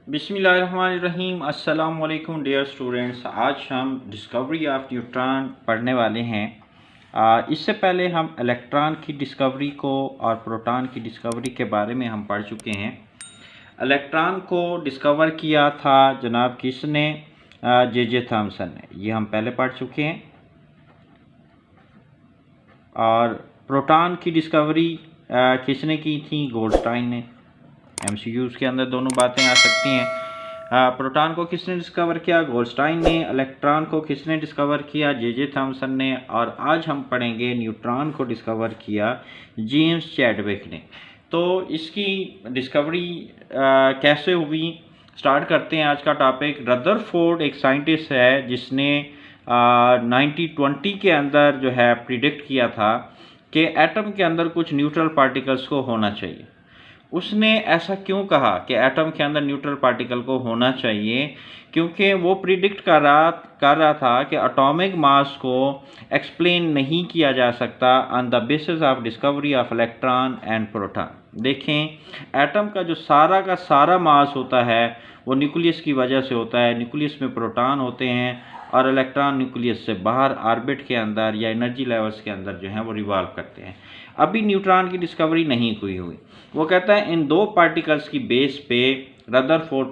बिस्मिल्लाहिर्रहमानिर्रहीम। अस्सलाम वालेकुम डियर स्टूडेंट्स। आज हम डिस्कवरी ऑफ न्यूट्रॉन पढ़ने वाले हैं। इससे पहले हम इलेक्ट्रॉन की डिस्कवरी को और प्रोटॉन की डिस्कवरी के बारे में हम पढ़ चुके हैं। इलेक्ट्रॉन को डिस्कवर किया था जनाब किसने? जे थॉमसन ने। ये हम पहले पढ़ चुके हैं। और प्रोटॉन की डिस्कवरी किसने की थी? गोल्डस्टाइन ने। एमसीक्यूज़ के अंदर दोनों बातें आ सकती हैं। प्रोटॉन को किसने डिस्कवर किया? गोल्डस्टाइन ने। इलेक्ट्रॉन को किसने डिस्कवर किया? जे थॉमसन ने। और आज हम पढ़ेंगे न्यूट्रॉन को डिस्कवर किया जेम्स चैडविक ने। तो इसकी डिस्कवरी कैसे हुई, स्टार्ट करते हैं आज का टॉपिक। रदरफोर्ड एक साइंटिस्ट है जिसने 1920 के अंदर जो है प्रिडिक्ट किया था कि एटम के अंदर कुछ न्यूट्रल पार्टिकल्स को होना चाहिए। उसने ऐसा क्यों कहा कि एटम के अंदर न्यूट्रल पार्टिकल को होना चाहिए? क्योंकि वो प्रिडिक्ट कर रहा था कि एटॉमिक मास को एक्सप्लेन नहीं किया जा सकता on the basis of discovery of electron and proton. देखें, एटम का जो सारा मास होता है वो न्यूक्लियस की वजह से होता है। न्यूक्लियस में प्रोटॉन होते हैं और इलेक्ट्रॉन न्यूक्लियस से बाहर ऑर्बिट के अंदर या एनर्जी लेवल्स के अंदर जो है वो रिवॉल्व करते हैं। अभी न्यूट्रॉन की डिस्कवरी नहीं हुई। वो कहता है इन दो पार्टिकल्स की बेस पे रदरफोर्ड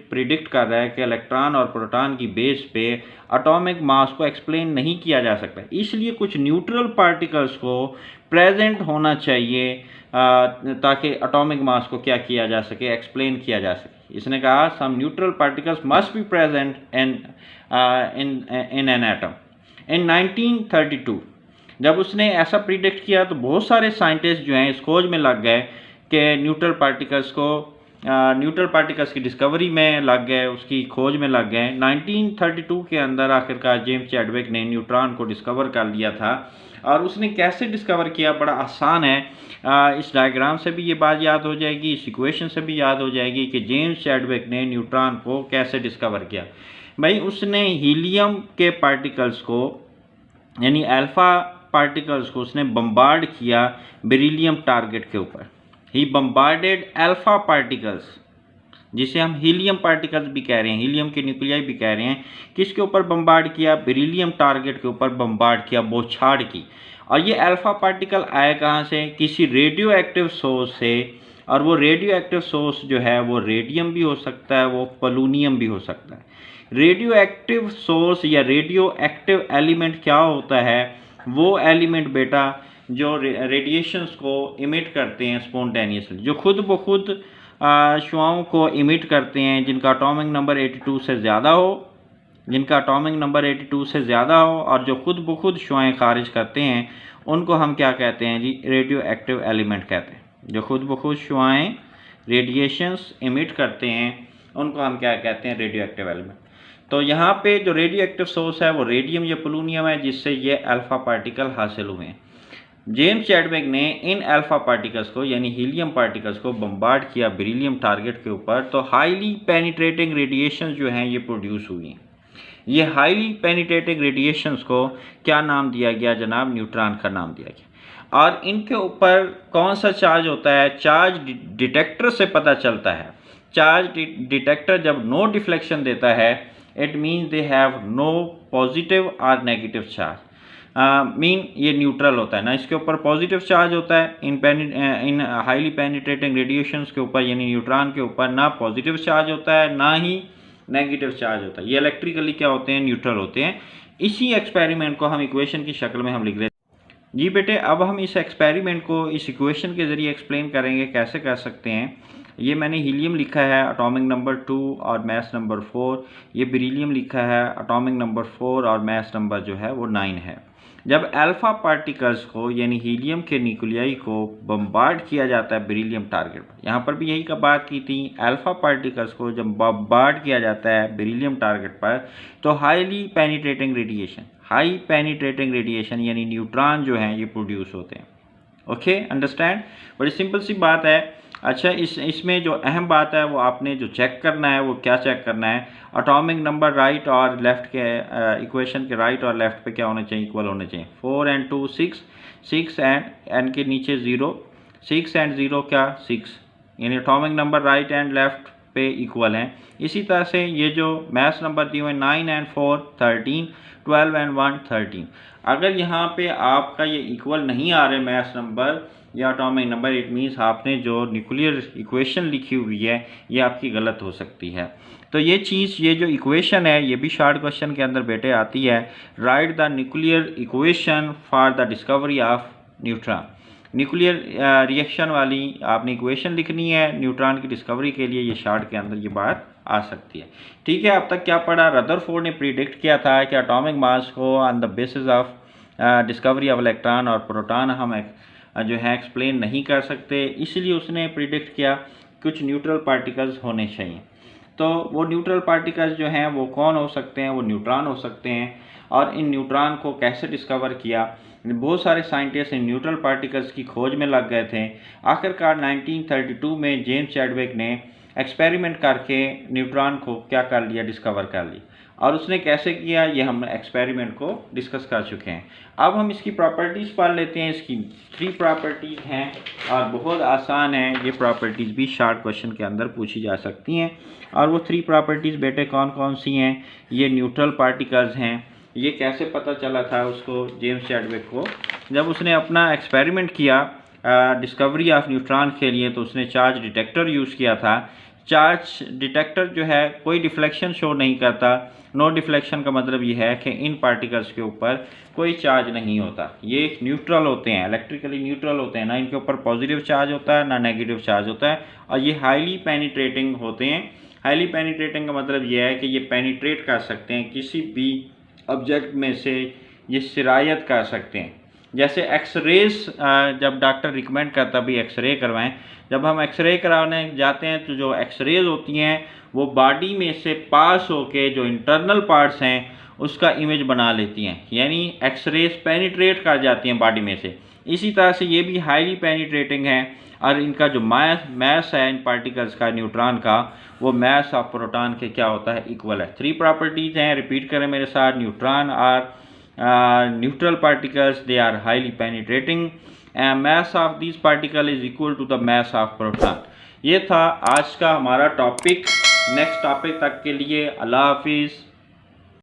प्रिडिक्ट कर रहा है कि इलेक्ट्रॉन और प्रोटॉन की बेस पे एटॉमिक मास को एक्सप्लेन नहीं किया जा सकता, इसलिए कुछ न्यूट्रल पार्टिकल्स को प्रेजेंट होना चाहिए ताकि एटॉमिक मास को क्या किया जा सके, एक्सप्लेन किया जा सके। इसने कहा some neutral particles must be present in an atom. In 1932 जब उसने ऐसा प्रिडिक्ट किया तो बहुत सारे साइंटिस्ट जो हैं इस खोज में लग गए कि न्यूट्रल पार्टिकल्स की डिस्कवरी में लग गए, उसकी खोज में लग गए। 1932 के अंदर आखिरकार जेम्स चैडविक ने न्यूट्रॉन को डिस्कवर कर लिया था। और उसने कैसे डिस्कवर किया? बड़ा आसान है। इस डायग्राम से भी ये बात याद हो जाएगी, इस इक्वेशन से भी याद हो जाएगी कि जेम्स चैडविक ने न्यूट्रॉन को कैसे डिस्कवर किया। भाई, उसने हीलियम के पार्टिकल्स को यानी अल्फा पार्टिकल्स को उसने बम्बार्ड किया बेरिलियम टारगेट के ऊपर। ही बम्बार्डेड अल्फा पार्टिकल्स, जिसे हम हीलियम पार्टिकल्स भी कह रहे हैं, हीलियम के न्यूक्लियाई भी कह रहे हैं। किसके ऊपर बम्बार्ड किया? बेरिलियम टारगेट के ऊपर बम्बार्ड किया, बौछार की। और ये अल्फा पार्टिकल आए कहाँ से? किसी रेडियो एक्टिव सोर्स से। और वो रेडियो एक्टिव सोर्स जो है वो रेडियम भी हो सकता है, वो पोलूनियम भी हो सकता है। रेडियो एक्टिव सोर्स या रेडियो एक्टिव एलिमेंट क्या होता है? वो एलिमेंट बेटा जो रेडिएशंस को इमिट करते हैं स्पॉन्टेनियसली, जो खुद ब खुद शुआओं को इमिट करते हैं, जिनका एटॉमिक नंबर 82 से ज़्यादा हो, और जो खुद ब खुद शुआएँ खारिज करते हैं, उनको हम क्या कहते हैं जी? रेडियो एक्टिव एलिमेंट कहते हैं। जो खुद ब खुद शुआएँ रेडिएशंस इमिट करते हैं, उनको हम क्या कहते हैं? Radio active element. तो यहाँ पे जो रेडियो एक्टिव सोर्स है वो रेडियम या पोलूनियम है, जिससे ये अल्फा पार्टिकल हासिल हुए हैं। जेम्स चैडविक ने इन अल्फा पार्टिकल्स को यानी हीलियम पार्टिकल्स को बम्बार्ड किया बेरिलियम टारगेट के ऊपर, तो हाईली पेनिट्रेटिंग रेडिएशंस जो हैं ये प्रोड्यूस हुई हैं। ये हाईली पेनिट्रेटिंग रेडिएशंस को क्या नाम दिया गया जनाब? न्यूट्रॉन का नाम दिया गया। और इनके ऊपर कौन सा चार्ज होता है? चार्ज डिटेक्टर से पता चलता है। चार्ज डिटेक्टर जब नो डिफ्लेक्शन देता है, it means they have no positive और नेगेटिव चार्ज। ये न्यूट्रल होता है ना, इसके ऊपर पॉजिटिव चार्ज होता है। इन हाईली पेनिट्रेटिंग रेडिएशंस के ऊपर यानी न्यूट्रॉन के ऊपर ना पॉजिटिव चार्ज होता है ना ही नेगेटिव चार्ज होता है। ये इलेक्ट्रिकली क्या होते हैं? न्यूट्रल होते हैं। इसी एक्सपेरिमेंट को हम इक्वेशन की शक्ल में हम लिख लेते हैं। जी बेटे, अब हम इस एक्सपेरिमेंट को इस इक्वेशन के ज़रिए एक्सप्लेन करेंगे। कैसे कर सकते हैं? ये मैंने हीलियम लिखा है, एटॉमिक नंबर 2 और मास नंबर 4। ये बेरिलियम लिखा है, एटॉमिक नंबर 4 और मास नंबर जो है वो 9 है। जब अल्फा पार्टिकल्स को यानी हीलियम के न्यूक्लियाई को बम्बार्ड किया जाता है बेरिलियम टारगेट पर, यहाँ पर भी यही का बात की थी, अल्फा पार्टिकल्स को जब बम्बार्ड किया जाता है बेरिलियम टारगेट पर, तो हाई पेनिट्रेटिंग रेडिएशन यानी न्यूट्रॉन जो हैं ये प्रोड्यूस होते हैं। Okay, understand? बड़ी सिंपल सी बात है। अच्छा, इसमें जो अहम बात है वो आपने जो चेक करना है वो क्या चेक करना है? एटॉमिक नंबर राइट और लेफ़्ट के इक्वेशन के राइट और लेफ़्ट पे क्या होने चाहिए? इक्वल होने चाहिए। 4 and 2 6, 6 एंड के नीचे 0, 6 and 0 क्या? 6, यानी atomic number right and left पे इक्वल हैं। इसी तरह से ये जो मैथ्स नंबर दिए हुए 9 एंड 4 13, 12 एंड 1 13, अगर यहाँ पे आपका ये इक्वल नहीं आ रहे मैथ्स नंबर या एटॉमिक नंबर, इट मीन्स आपने जो न्यूक्लियर इक्वेशन लिखी हुई है ये आपकी गलत हो सकती है। तो ये चीज़, ये जो इक्वेशन है ये भी शॉर्ट क्वेश्चन के अंदर बेटे आती है। Right the nuclear equation for the discovery of neutron. Nuclear reaction वाली आपने इक्वेशन लिखनी है न्यूट्रॉन की डिस्कवरी के लिए, ये शॉर्ट के अंदर ये बात आ सकती है। ठीक है, अब तक क्या पढ़ा? रदरफोर्ड ने प्रिडिक्ट किया था कि एटॉमिक मास को on the basis of discovery of electron और प्रोटॉन हम जो है एक्सप्लेन नहीं कर सकते, इसलिए उसने प्रिडिक्ट किया कुछ न्यूट्रल पार्टिकल्स होने चाहिए। तो वो न्यूट्रल पार्टिकल्स जो हैं वो कौन हो सकते हैं? वो न्यूट्रॉन हो सकते हैं। और इन न्यूट्रॉन को कैसे डिस्कवर किया? बहुत सारे साइंटिस्ट इन न्यूट्रल पार्टिकल्स की खोज में लग गए थे। आखिरकार 1932 में जेम्स चैडविक ने एक्सपेरिमेंट करके न्यूट्रॉन को क्या कर लिया? डिस्कवर कर लिया। और उसने कैसे किया ये हम एक्सपेरिमेंट को डिस्कस कर चुके हैं। अब हम इसकी प्रॉपर्टीज़ पढ़ लेते हैं। इसकी 3 प्रॉपर्टीज़ हैं और बहुत आसान है। ये प्रॉपर्टीज़ भी शॉर्ट क्वेश्चन के अंदर पूछी जा सकती हैं। और वो 3 प्रॉपर्टीज़ बेटे कौन कौन सी हैं? ये न्यूट्रल पार्टिकल्स हैं। ये कैसे पता चला था उसको, जेम्स चैडविक को? जब उसने अपना एक्सपेरिमेंट किया डिस्कवरी ऑफ न्यूट्रॉन के लिए, तो उसने चार्ज डिटेक्टर यूज़ किया था। चार्ज डिटेक्टर जो है कोई डिफ्लेक्शन शो नहीं करता। नो डिफ्लेक्शन का मतलब ये है कि इन पार्टिकल्स के ऊपर कोई चार्ज नहीं होता। ये न्यूट्रल होते हैं, इलेक्ट्रिकली न्यूट्रल होते हैं, ना इनके ऊपर पॉजिटिव चार्ज होता है ना नेगेटिव चार्ज होता है। और ये हाईली पेनिट्रेटिंग होते हैं। हाईली पेनिट्रेटिंग का मतलब ये है कि ये पेनिट्रेट कर सकते हैं किसी भी ऑब्जेक्ट में से, ये सिरायत कर सकते हैं। जैसे एक्सरेज, जब डॉक्टर रिकमेंड करता भी एक्सरे करवाएं, जब हम एक्सरे कराने जाते हैं तो जो एक्सरेज होती हैं वो बॉडी में से पास होके जो इंटरनल पार्ट्स हैं उसका इमेज बना लेती हैं, यानी एक्सरेज पेनिट्रेट कर जाती हैं बॉडी में से। इसी तरह से ये भी हाईली पेनिट्रेटिंग है। और इनका जो मास है इन पार्टिकल्स का, न्यूट्रॉन का, वो मास ऑफ प्रोटॉन के क्या होता है? इक्वल है। 3 प्रॉपर्टीज़ हैं, रिपीट करें मेरे साथ। Neutron are neutral particles, they are highly penetrating and mass of these particle is equal to the mass of proton। ये था आज का हमारा टॉपिक। नेक्स्ट टॉपिक तक के लिए अल्लाह हाफिज़।